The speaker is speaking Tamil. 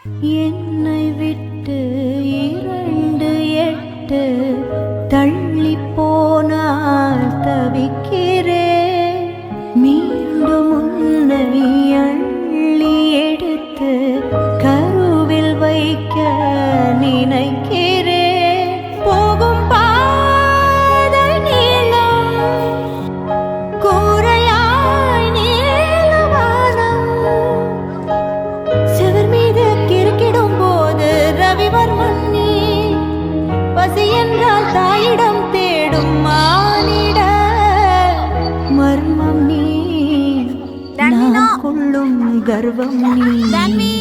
என்னை விட்டு 2 8 தள்ளி போனால் தவிக்கிறேன். மீண்டும் உன்னை அள்ளி எடுத்து கருவில் வைக்க நினைக்கிறேன். போகும் பாதை நீளம், கூரையாய் நீளவானம். செவர் மீது கிறுக்கிடும் போது ரவிவர்மன் நீ. பசி என்றால் தாயிடம் தேடும் மானிட மர்மம் நீ. நான் கொள்ளும் கர்வம் நீ.